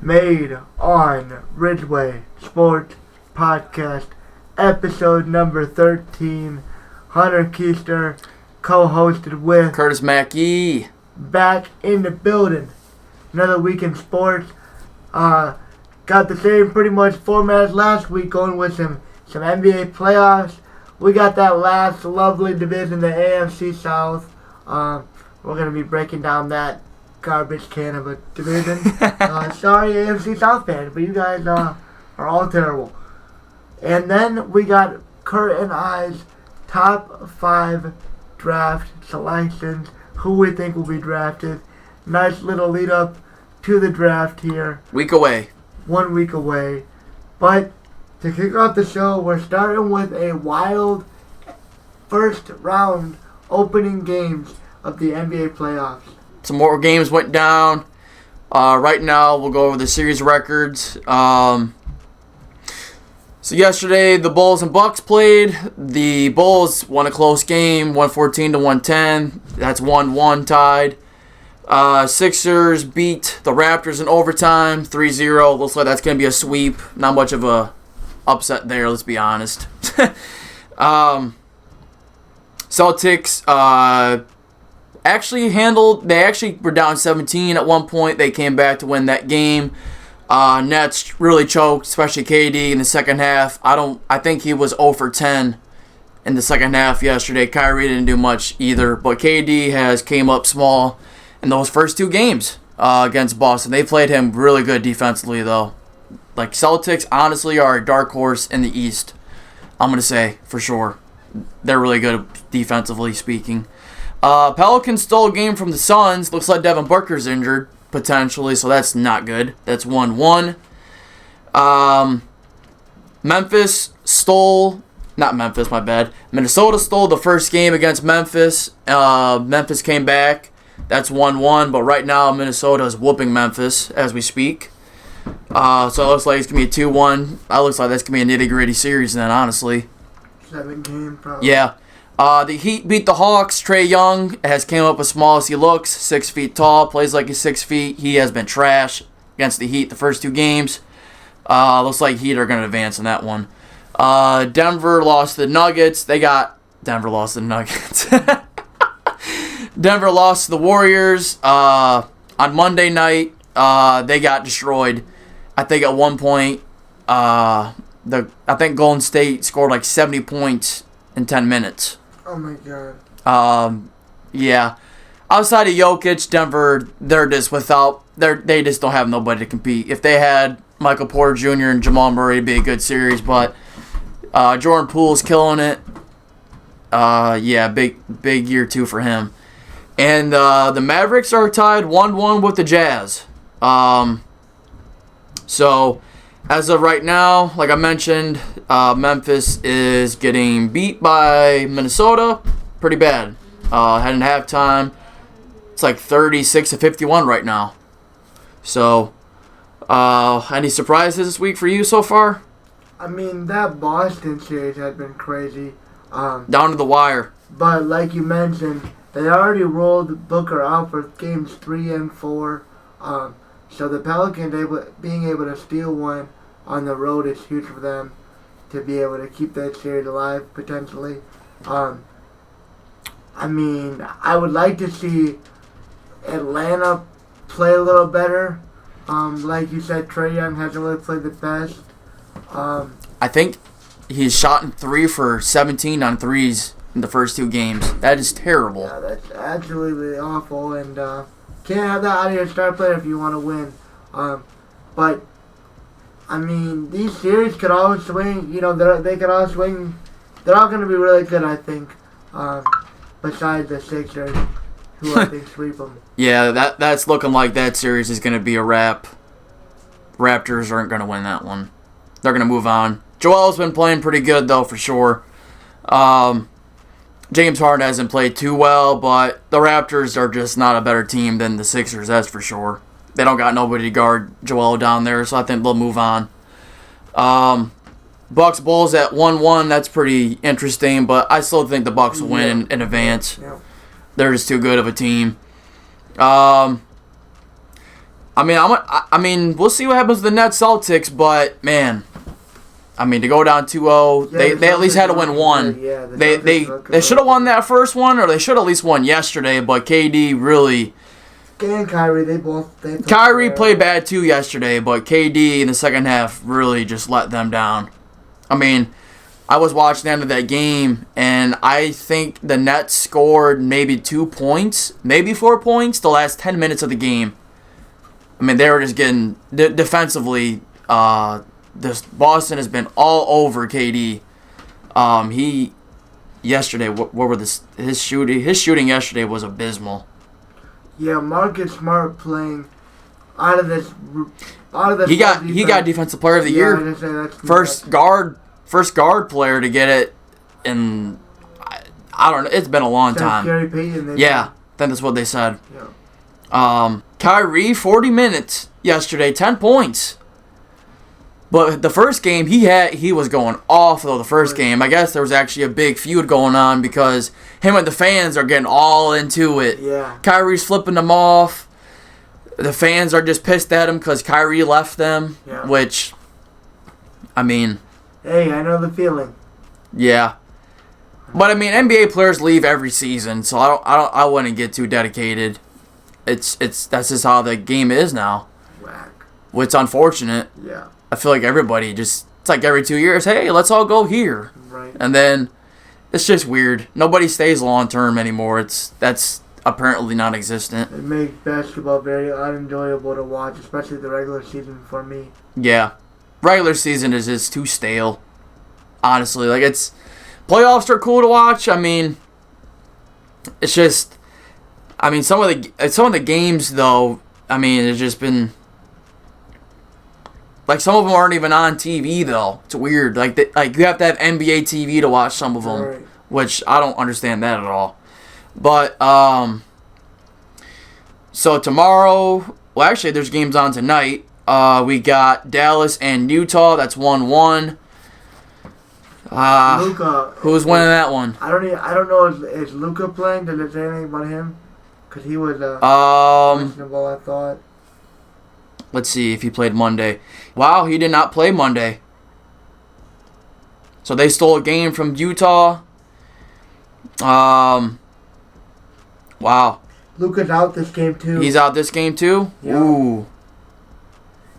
made on Ridgeway Sports Podcast, episode number 13. Hunter Keister, co-hosted with Curtis Maki. Back in the building. Another week in sports. Got the same pretty much format as last week, going with some NBA playoffs. We got that last lovely division, the Afc South. We're going to be breaking down that garbage can of a division. Sorry, Afc South fans, but you guys are all terrible. And then we got Kurt and I's top 5 draft selections, who we think will be drafted. Nice little lead up to the draft here. Week away. 1 week away. But to kick off the show, we're starting with a wild first round opening games of the NBA playoffs. Some more games went down. Right now, we'll go over the series records. So yesterday, the Bulls and Bucks played. The Bulls won a close game, 114-110. That's 1-1 tied. Sixers beat the Raptors in overtime, 3-0. Looks like that's going to be a sweep. Not much of a upset there, let's be honest. Celtics they actually were down 17 at one point. They came back to win that game. Nets really choked, especially KD in the second half. I think he was 0 for 10 in the second half yesterday. Kyrie didn't do much either, but KD has came up small in those first 2 games against Boston. They played him really good defensively, though. Like, Celtics, honestly, are a dark horse in the East. I'm going to say, for sure. They're really good defensively speaking. Pelicans stole a game from the Suns. Looks like Devin Booker's injured, potentially, so that's not good. That's 1-1. Minnesota stole the first game against Memphis. Memphis came back. That's 1-1, but right now Minnesota is whooping Memphis as we speak. So it looks like it's going to be a 2-1. It looks like that's going to be a nitty-gritty series then, honestly. 7 game probably. Yeah. The Heat beat the Hawks. Trae Young has came up as small as he looks. 6 feet tall. Plays like he's 6 feet. He has been trash against the Heat the first 2 games. Looks like Heat are going to advance in that one. Denver lost to the Nuggets. Denver lost to the Nuggets. Denver lost to the Warriors on Monday night. They got destroyed. I think at one point, I think Golden State scored like 70 points in 10 minutes. Oh my god. Yeah. Outside of Jokic, Denver, they just don't have nobody to compete. If they had Michael Porter Jr. and Jamal Murray, it'd be a good series, but Jordan Poole's killing it. Big year 2 for him. And the Mavericks are tied 1-1 with the Jazz. So, as of right now, like I mentioned, Memphis is getting beat by Minnesota pretty bad. Heading halftime, it's like 36-51 right now. So, any surprises this week for you so far? I mean, that Boston series has been crazy. Down to the wire. But like you mentioned, they already rolled Booker out for games 3 and 4. So the Pelicans being able to steal one on the road is huge for them to be able to keep that series alive potentially. I mean, I would like to see Atlanta play a little better. Like you said, Trae Young hasn't really played the best. I think he's shot in 3 for 17 on threes in the first 2 games. That is terrible. Yeah, that's absolutely awful, and can't have that out of your star player if you want to win. But I mean, these series could all swing. You know, they could all swing. They're all going to be really good, I think. Besides the Sixers, who I think sweep them. Yeah, that's looking like that series is going to be a wrap. Raptors aren't going to win that one. They're going to move on. Joel's been playing pretty good, though, for sure. James Harden hasn't played too well, but the Raptors are just not a better team than the Sixers, that's for sure. They don't got nobody to guard Joel down there, so I think they'll move on. Bucks Bulls at 1-1, that's pretty interesting, but I still think the Bucks will win in advance. Yeah. They're just too good of a team. I I mean, we'll see what happens with the Nets Celtics, but man, I mean, to go down 2-0, they at least had to win one. Yeah, they should have won that first one, or they should have at least won yesterday. But KD really. And Kyrie, they Kyrie played bad too yesterday, but KD in the second half really just let them down. I mean, I was watching the end of that game, and I think the Nets scored maybe 2 points, maybe 4 points, the last 10 minutes of the game. I mean, they were just getting defensively. This Boston has been all over KD. He yesterday, what were his shooting? His shooting yesterday was abysmal. Yeah, Marcus Smart playing out of this. He got Defensive Player of the Year. First guard player to get it, and I don't know. It's been a long time. Gary Payton. Yeah, I think that's what they said. Yeah. Kyrie, 40 minutes yesterday, 10 points. But the first game, he was going off, though, the first game. I guess there was actually a big feud going on because him and the fans are getting all into it. Yeah. Kyrie's flipping them off. The fans are just pissed at him because Kyrie left them, which, I mean... Hey, I know the feeling. Yeah. But, I mean, NBA players leave every season, so I wouldn't get too dedicated. That's just how the game is now. Whack. Which is unfortunate. Yeah. I feel like everybody it's like every 2 years, hey, let's all go here. Right. And then it's just weird. Nobody stays long term anymore. That's apparently non-existent. It makes basketball very unenjoyable to watch, especially the regular season for me. Yeah. Regular season is just too stale. Honestly, like playoffs are cool to watch. I mean, it's just some of the games though, I mean, it's just been like some of them aren't even on TV though. It's weird. Like you have to have NBA TV to watch some of them, right. Which I don't understand that at all. But so tomorrow, well, actually, there's games on tonight. We got Dallas and Utah. That's 1-1. Luka. Who's winning that one? I don't know. Is Luka playing? Did it say anything about him? Because he was questionable, I thought. Let's see if he played Monday. Wow, he did not play Monday. So they stole a game from Utah. Wow. Luka's out this game too. He's out this game too? Yeah. Ooh.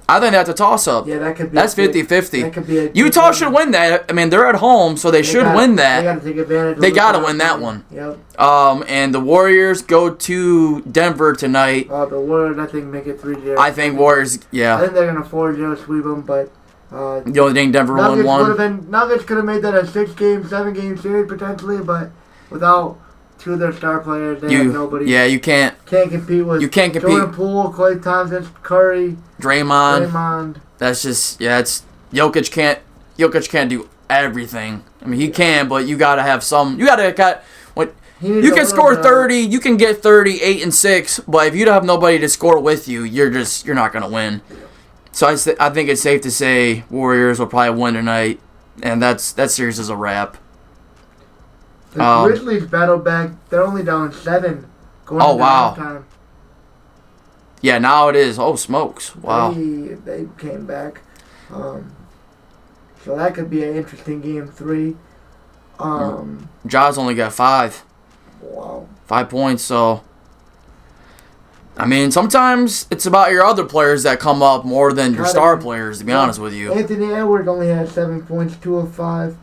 I think that's a toss-up. Yeah, that could be. That's 50-50. That could be Utah should win that. I mean, they're at home, so they should win that. They got to take advantage. They got to win that one. Yep. And the Warriors go to Denver tonight. The Warriors, I think, make it 3-0. I think Warriors, yeah. I think they're going to 4-0 sweep them, but... the only thing Denver won one. Nuggets could have made that a 6-game, 7-game series potentially, but without two of their star players, they have nobody. Yeah, you can't compete with. You can't compete. Jordan Poole, Klay Thompson, Curry, Draymond. That's just it's Jokic can't do everything. I mean, he can, but you gotta have some. You can score 30. You can get 30, 8 and 6, but if you don't have nobody to score with you, you're not gonna win. So I think it's safe to say Warriors will probably win tonight, and that series is a wrap. The Grizzlies battled back. They're only down 7 going into halftime. Yeah, now it is. Oh, smokes. Wow. They came back. So that could be an interesting game 3. Jaws only got 5. Wow. 5 points, so... I mean, sometimes it's about your other players that come up more than your star players, to be honest with you. Anthony Edwards only had 7 points, 2 of 5.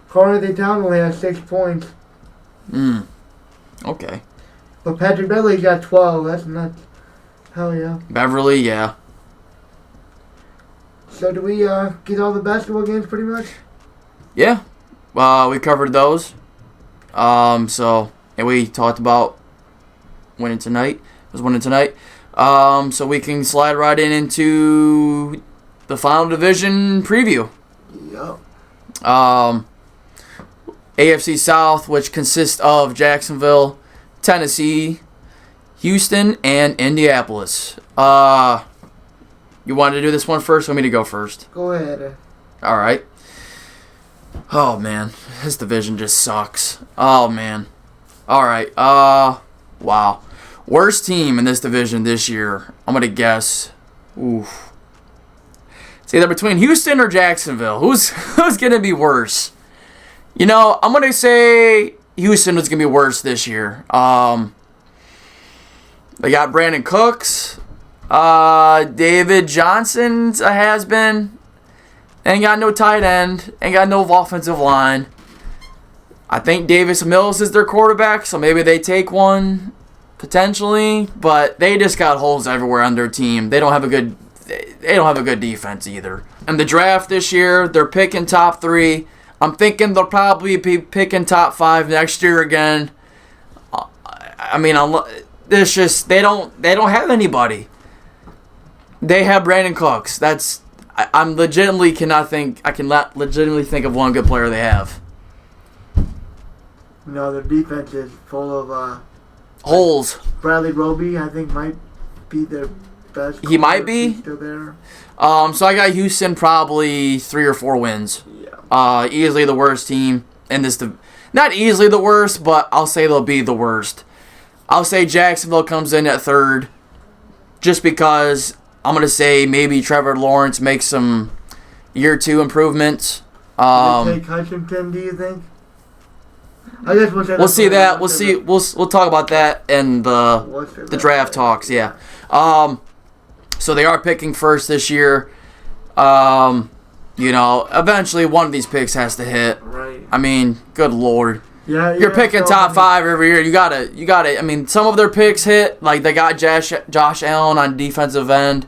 Carter Town only has 6 points. Okay. But Patrick Beverley got 12. That's nuts. Hell yeah. Beverly, yeah. So do we get all the basketball games pretty much? Yeah. We covered those. And we talked about winning tonight. So we can slide right into the final division preview. Yep. AFC South, which consists of Jacksonville, Tennessee, Houston, and Indianapolis. You wanted to do this one first? Or want me to go first? Go ahead. All right. Oh, man. This division just sucks. Oh, man. All right. Wow. Worst team in this division this year, I'm going to guess. Oof. It's either between Houston or Jacksonville. Who's going to be worse? You know, I'm going to say Houston is going to be worse this year. They got Brandon Cooks. David Johnson's a has-been. Ain't got no tight end. Ain't got no offensive line. I think Davis Mills is their quarterback, so maybe they take one potentially. But they just got holes everywhere on their team. They don't have a good defense either. And the draft this year, they're picking top 3. I'm thinking they'll probably be picking top 5 next year again. I mean, it's just they don't have anybody. They have Brandon Cooks. I legitimately cannot think. I cannot legitimately think of one good player they have. No, their defense is full of holes. Bradley Roby, I think, might be their best. He might be. Still there. So I got Houston probably 3 or 4 wins. Yeah. Easily the worst team in this. Not easily the worst, but I'll say they'll be the worst. I'll say Jacksonville comes in at 3rd, just because I'm going to say maybe Trevor Lawrence makes some year 2 improvements. Will they take Hutchinson, do you think? I guess we'll see that. We'll see. We'll talk about that in the draft talks. Yeah. So they are picking first this year. You know, eventually one of these picks has to hit. Right. I mean, good Lord. Yeah, you're picking top 5 every year. You gotta. I mean, some of their picks hit. Like they got Josh Allen on defensive end,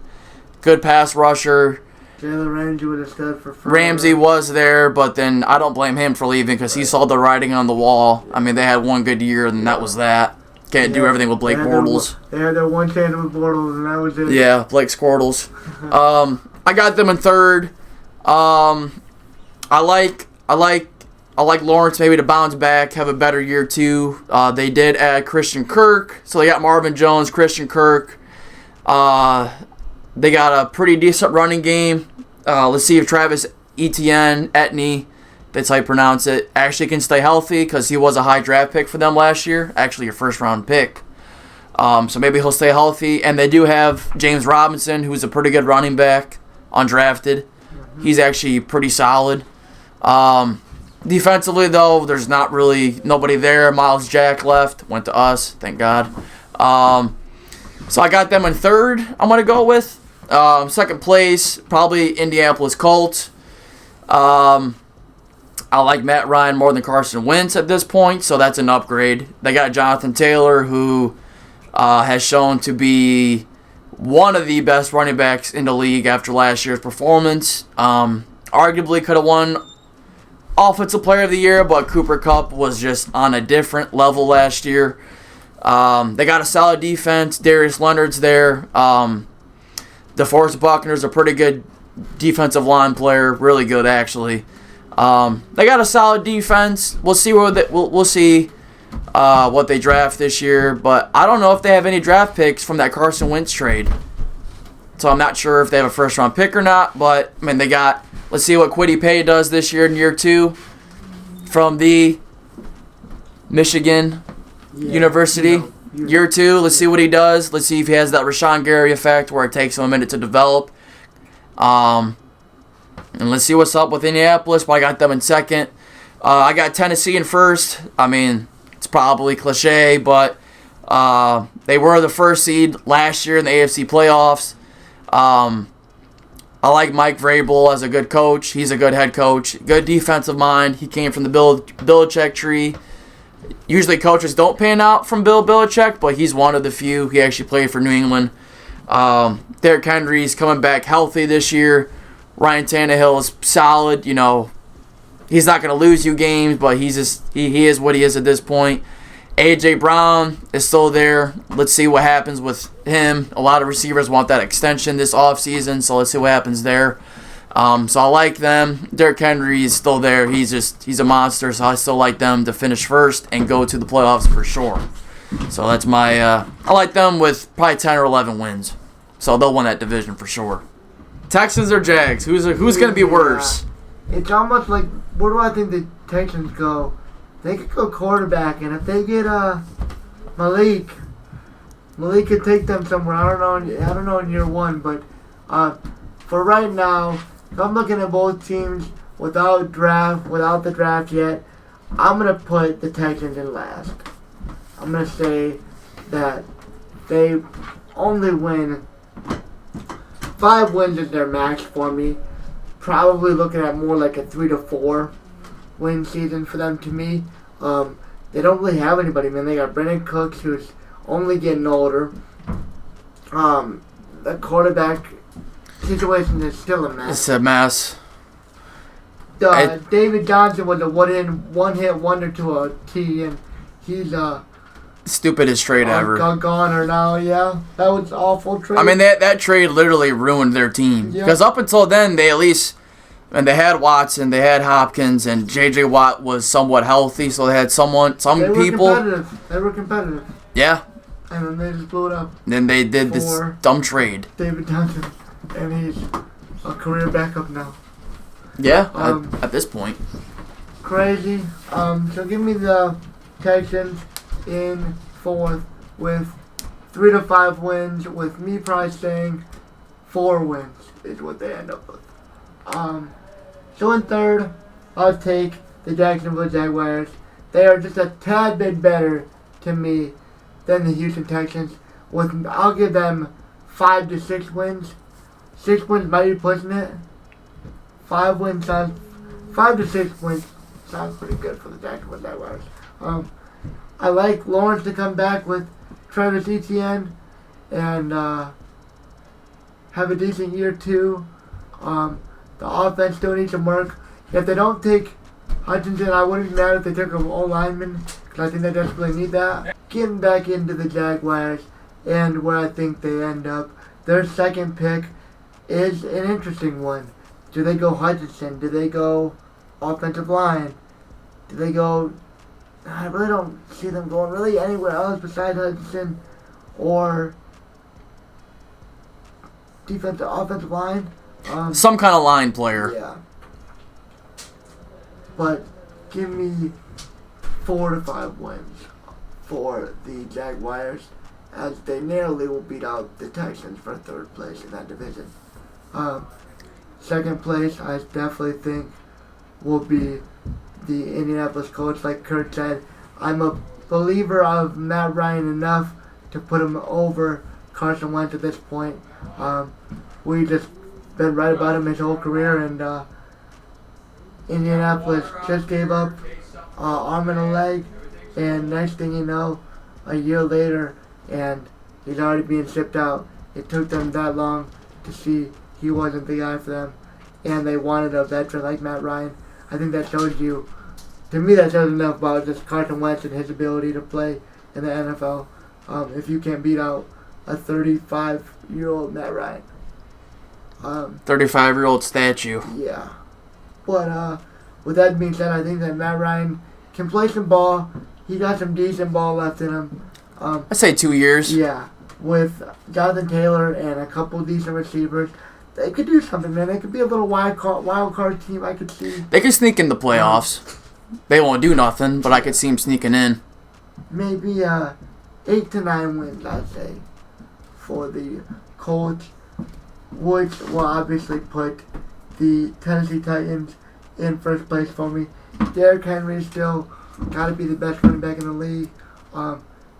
good pass rusher. Jalen Ramsey would have stood for forever. Ramsey was there, but then I don't blame him for leaving because he saw the writing on the wall. I mean, they had one good year, and that was that. Can't do everything with Blake Bortles. They had their one chance with Bortles, and that was it. Yeah, Blake Squirtles. I got them in 3rd. I like Lawrence maybe to bounce back, have a better year 2. They did add Christian Kirk, so they got Marvin Jones, Christian Kirk. They got a pretty decent running game. Let's see if Travis Etienne, that's how you pronounce it, actually can stay healthy because he was a high draft pick for them last year. Actually, your 1st-round pick. So maybe he'll stay healthy. And they do have James Robinson, who's a pretty good running back, undrafted. Mm-hmm. He's actually pretty solid. Defensively, though, there's not really nobody there. Miles Jack left, went to us, thank God. So I got them in 3rd, I'm going to go with. 2nd place, probably Indianapolis Colts. I like Matt Ryan more than Carson Wentz at this point, so that's an upgrade. They got Jonathan Taylor, who has shown to be one of the best running backs in the league after last year's performance. Arguably could have won Offensive Player of the Year, but Cooper Kupp was just on a different level last year. They got a solid defense. Darius Leonard's there. DeForest Buckner's a pretty good defensive line player. Really good, actually. They got a solid defense. We'll see we'll see what they draft this year. But I don't know if they have any draft picks from that Carson Wentz trade. So I'm not sure if they have a 1st-round pick or not. But, I mean, they got... Let's see what Kwity Paye does this year in year 2 from the Michigan University. Year 2, let's see what he does. Let's see if he has that Rashawn Gary effect where it takes him a minute to develop. And let's see what's up with Indianapolis, but I got them in 2nd. I got Tennessee in 1st. I mean, it's probably cliche, but they were the 1st seed last year in the AFC playoffs. I like Mike Vrabel as a good coach. He's a good head coach. Good defensive mind. He came from the Bill Belichick tree. Usually coaches don't pan out from Bill Belichick, but he's one of the few. He actually played for New England. Derrick Henry's coming back healthy this year. Ryan Tannehill is solid. You know, he's not going to lose you games, but he is what he is at this point. A.J. Brown is still there. Let's see what happens with him. A lot of receivers want that extension this offseason, so let's see what happens there. So I like them. Derrick Henry is still there. He's a monster, so I still like them to finish 1st and go to the playoffs for sure. So that's my I like them with probably 10 or 11 wins. So they'll win that division for sure. Texans or Jags? Who's going to be worse? It's almost like, where do I think the Texans go? They could go quarterback, and if they get Malik, Malik could take them somewhere. I don't know in year one, but for right now, if I'm looking at both teams without the draft yet, I'm gonna put the Texans in last. I'm gonna say that they only win 5 wins is their max for me. Probably looking at more like a 3 to 4 win season for them to me. They don't really have anybody, man. They got Brandon Cooks, who's only getting older. The quarterback situation is still a mess. It's a mess. David Johnson was a one-hit wonder to a T, and he's stupidest trade ever. Goner now, yeah. That was awful trade. I mean, that trade literally ruined their team. Because up until then, they had Watson, they had Hopkins, and J.J. Watt was somewhat healthy, so they had some people. They were competitive. Yeah. And then they just blew it up. And then they did this dumb trade. David Johnson, and he's a career backup now. Yeah, at this point. Crazy. So give me the Texans in 4th with 3 to 5 wins, with me probably saying 4 wins is what they end up with. So in 3rd, I'll take the Jacksonville Jaguars. They are just a tad bit better to me than the Houston Texans. I'll give them 5 to 6 wins. 6 wins might be pushing it. 5 to 6 wins sounds pretty good for the Jacksonville Jaguars. I like Lawrence to come back with Travis Etienne and have a decent year too. The offense still needs some work. If they don't take Hutchinson, I wouldn't be mad if they took an O-lineman, because I think they desperately need that. Getting back into the Jaguars and where I think they end up, their 2nd pick is an interesting one. Do they go Hutchinson? Do they go offensive line? Do they go... I really don't see them going really anywhere else besides Hutchinson or offensive line. Some kind of line player. Yeah. But give me 4 to 5 wins for the Jaguars, as they narrowly will beat out the Texans for 3rd place in that division. 2nd place, I definitely think, will be the Indianapolis Colts. Like Kurt said, I'm a believer of Matt Ryan enough to put him over Carson Wentz at this point. We just been right about him his whole career, and Indianapolis just gave up arm and a leg, and next thing you know, a year later, and he's already being shipped out. It took them that long to see he wasn't the guy for them, and they wanted a veteran like Matt Ryan. I think that shows you, to me, that shows enough about just Carson Wentz and his ability to play in the NFL. If you can't beat out a 35-year-old Matt Ryan. 35-year-old statue. Yeah. But with that being said, I think that Matt Ryan can play some ball. He got some decent ball left in him. I'd say 2 years. Yeah. With Jonathan Taylor and a couple decent receivers, they could do something, man. They could be a little wild card team, I could see. They could sneak in the playoffs. They won't do nothing, but I could see them sneaking in. Maybe 8 to 9 wins, I'd say, for the Colts, which will obviously put the Tennessee Titans in 1st place for me. Derrick Henry still got to be the best running back in the league.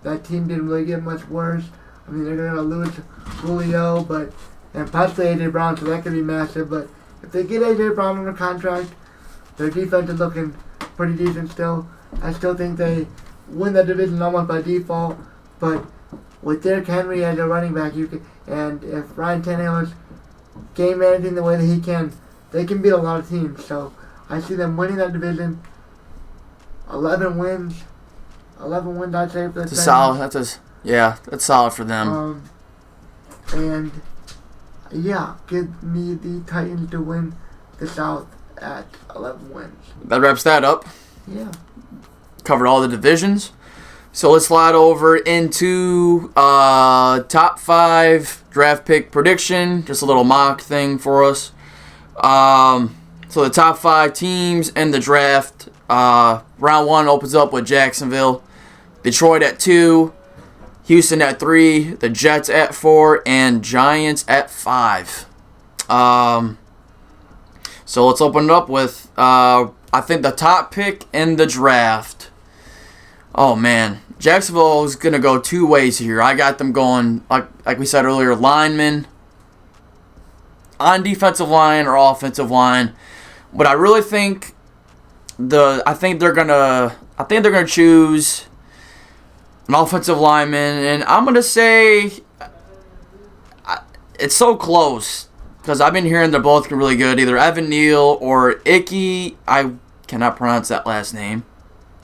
That team didn't really get much worse. I mean, they're going to lose Julio, and possibly A.J. Brown, so that could be massive. But if they get A.J. Brown under contract, their defense is looking pretty decent still. I still think they win the division almost by default. But with Derrick Henry as a running back, and if Ryan Tannehill's game managing the way that he can, they can beat a lot of teams. So I see them winning that division. 11 wins. 11 wins, I'd say, for the Titans. That's solid for them. And yeah, give me the Titans to win the South at 11 wins. That wraps that up. Yeah. Covered all the divisions. So let's slide over into top 5 draft pick prediction. Just a little mock thing for us. So the top 5 teams in the draft. Round 1 opens up with Jacksonville. Detroit at 2. Houston at 3, the Jets at 4, and Giants at 5. So let's open it up with, I think, the top pick in the draft. Oh, man. Jacksonville is going to go two ways here. I got them going, like we said earlier, linemen on defensive line or offensive line. But I really think I think they're gonna choose an offensive lineman, and I'm gonna say it's so close because I've been hearing they're both really good, either Evan Neal or Icky. I cannot pronounce that last name.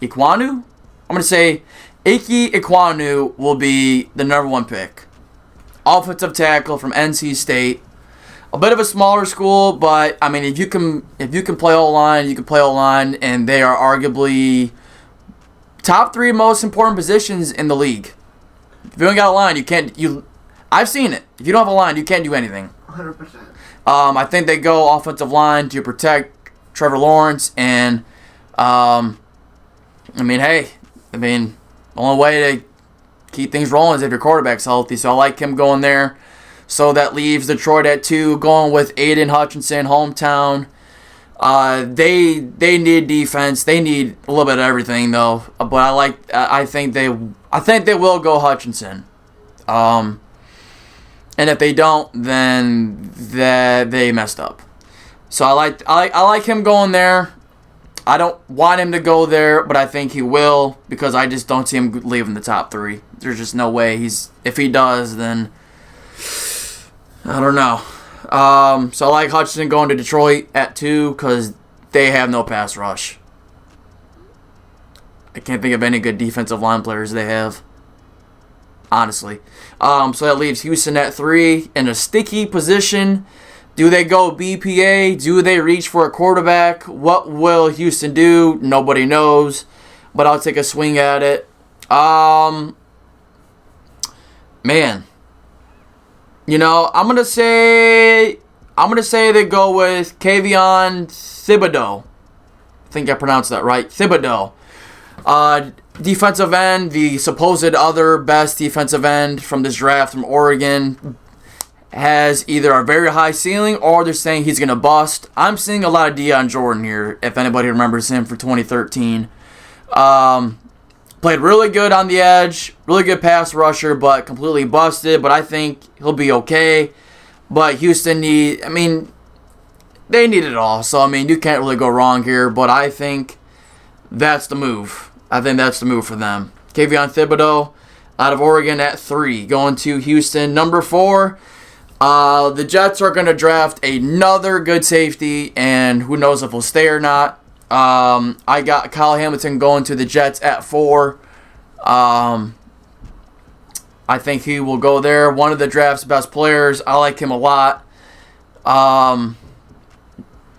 Ikwanu? I'm gonna say Icky Ikwanu will be the number 1 pick. Offensive tackle from NC State. A bit of a smaller school, but I mean, if you can play O-line, you can play O-line, and they are arguably top 3 most important positions in the league. If you don't got a line, you can't. I've seen it. If you don't have a line, you can't do anything. 100%. I think they go offensive line to protect Trevor Lawrence, and the only way to keep things rolling is if your quarterback's healthy. So I like him going there. So that leaves Detroit at 2, going with Aiden Hutchinson, hometown. They need defense. They need a little bit of everything though. But I think they will go Hutchinson. And if they don't, then they messed up. So I like him going there. I don't want him to go there, but I think he will because I just don't see him leaving the top 3. There's just no way if he does, then I don't know. So I like Hutchinson going to Detroit at 2 because they have no pass rush. I can't think of any good defensive line players they have, honestly. So that leaves Houston at 3 in a sticky position. Do they go BPA? Do they reach for a quarterback? What will Houston do? Nobody knows, but I'll take a swing at it. Man. I'm gonna say they go with Kayvon Thibodeau. I think I pronounced that right. Thibodeau. Defensive end, the supposed other best defensive end from this draft from Oregon, has either a very high ceiling or they're saying he's gonna bust. I'm seeing a lot of Deion Jordan here, if anybody remembers him for 2013. Played really good on the edge, really good pass rusher, but completely busted. But I think he'll be okay. But Houston they need it all. So, you can't really go wrong here. But I think that's the move. I think that's the move for them. Kayvon Thibodeau out of Oregon at 3, going to Houston. Number 4, the Jets are going to draft another good safety, and who knows if he'll stay or not. I got Kyle Hamilton going to the Jets at 4. I think he will go there. One of the draft's best players. I like him a lot. 6'4",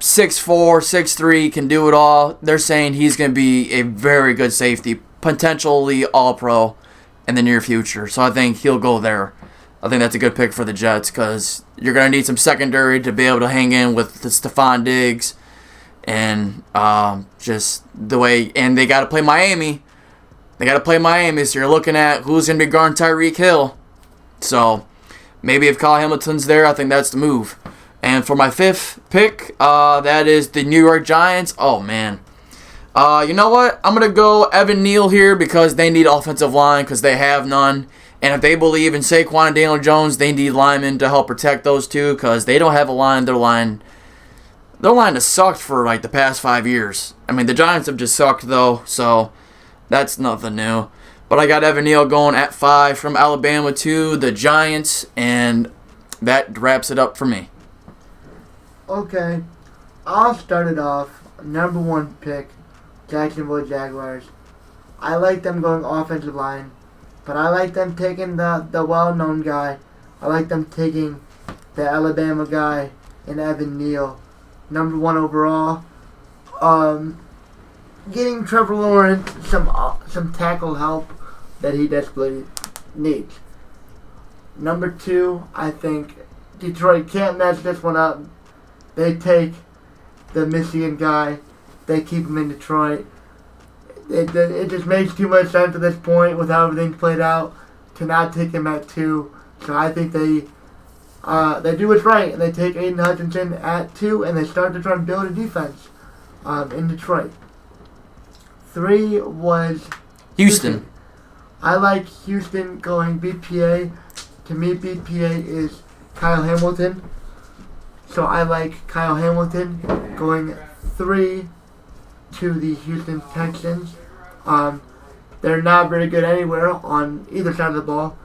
6'3", can do it all. They're saying he's going to be a very good safety, potentially all-pro in the near future. So I think he'll go there. I think that's a good pick for the Jets because you're going to need some secondary to be able to hang in with the Stephon Diggs. And just the way, and they got to play Miami. So you're looking at who's going to be guarding Tyreek Hill. So maybe if Kyle Hamilton's there, I think that's the move. And for my 5th pick, that is the New York Giants. Oh, man. You know what? I'm going to go Evan Neal here because they need offensive line because they have none. And if they believe in Saquon and Daniel Jones, they need linemen to help protect those two because they don't have a line. Their line has sucked for like the past 5 years. The Giants have just sucked though, so that's nothing new. But I got Evan Neal going at 5 from Alabama to the Giants, and that wraps it up for me. Okay, I'll start it off. Number 1 pick, Jacksonville Jaguars. I like them going offensive line, but I like them taking the well-known guy. I like them taking the Alabama guy in Evan Neal. Number 1 overall. Getting Trevor Lawrence some tackle help that he desperately needs. Number 2, I think Detroit can't mess this one up. They take the Michigan guy. They keep him in Detroit. It just makes too much sense at this point with how everything's played out. to not take him at 2. So I think they do what's right, and they take Aiden Hutchinson at 2, and they start to try and build a defense in Detroit. 3 was Houston. I like Houston going BPA. To me, BPA is Kyle Hamilton. So I like Kyle Hamilton going 3 to the Houston Texans. They're not very good anywhere on either side of the ball.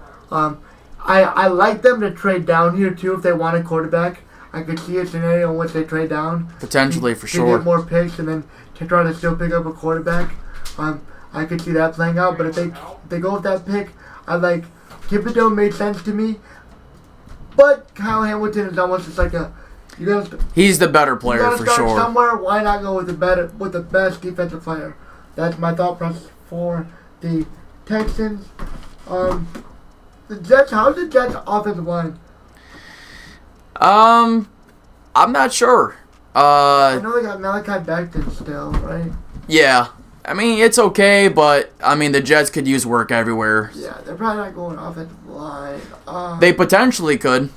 I like them to trade down here too if they want a quarterback. I could see a scenario in which they trade down. Potentially, for to sure. get more picks and then to try to still pick up a quarterback. I could see that playing out. But if they go with that pick, I like Thibodeau made sense to me. But Kyle Hamilton is almost just like he's the better player for sure. Somewhere, why not go with the best defensive player? That's my thought process for the Texans. The Jets. How's the Jets' offensive line? I'm not sure. I know they got Malachi Becton still, right? Yeah. I mean, it's okay, but I mean the Jets could use work everywhere. Yeah, they're probably not going offensive line. They potentially could.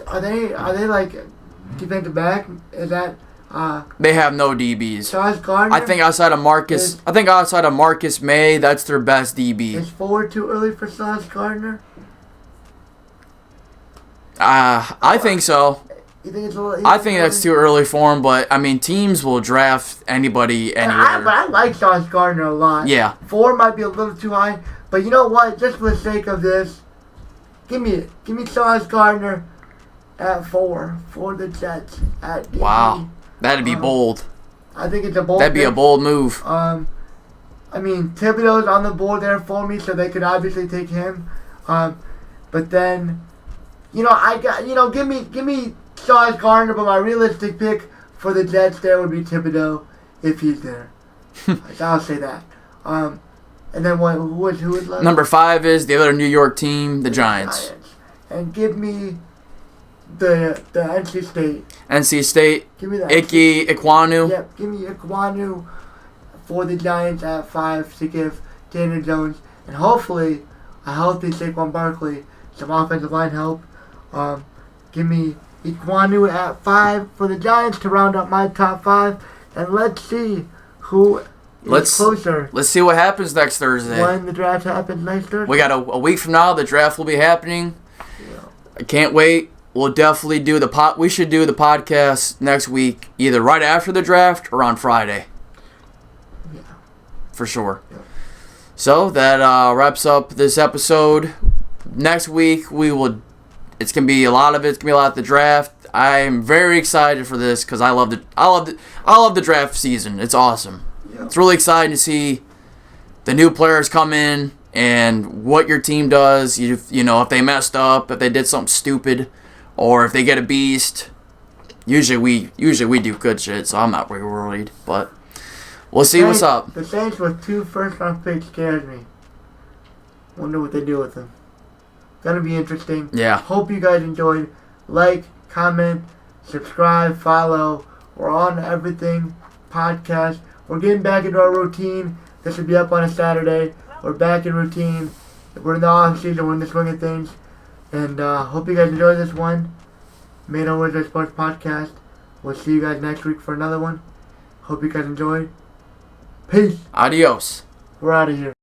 Are they like defensive back? Is that they have no DBs. Sauce Gardner? I think outside of Marcus May, that's their best DB. Is forward too early for Sauce Gardner? I think so. You think it's a little? I think that's too early for him, but I mean teams will draft anybody anywhere. But I like Sauce Gardner a lot. Yeah. 4 might be a little too high, but you know what? Just for the sake of this, give me Sauce Gardner at 4 for the Jets at DB. Wow, that'd be bold. I think it's a bold. That'd be a bold move. I mean Thibodeau's on the board there for me, so they could obviously take him. But then, give me Sauce Gardner, but my realistic pick for the Jets there would be Thibodeau if he's there. I'll say that. And then who was left? Number 5 is the other New York team, the Giants. And give me the NC State. NC State. Give me that. Ike Ekwonu. Yep, give me Ekwonu for the Giants at 5 to give Daniel Jones and hopefully a healthy Saquon Barkley some offensive line help. Give me Ekwonu at 5 for the Giants to round up my top 5, and let's see who is closer. Let's see what happens next Thursday. When the draft happens next Thursday. We got a week from now. The draft will be happening. Yeah. I can't wait. We'll definitely do we should do the podcast next week, either right after the draft or on Friday. Yeah. For sure. Yeah. So that wraps up this episode. Next week it's gonna be a lot of the draft. I am very excited for this because I love the draft season. It's awesome. Yeah. It's really exciting to see the new players come in and what your team does. You know if they messed up, if they did something stupid, or if they get a beast. Usually we do good shit, so I'm not really worried. But we'll see what's up. The Saints with 2 first-round picks scares me. Wonder what they do with them. Gonna be interesting. Yeah. Hope you guys enjoyed. Like, comment, subscribe, follow. We're on everything podcast. We're getting back into our routine. This will be up on a Saturday. We're back in routine. We're in the off season. We're in the swing of things. And hope you guys enjoy this one. Made On Ridgeway Sports Podcast. We'll see you guys next week for another one. Hope you guys enjoyed. Peace. Adios. We're out of here.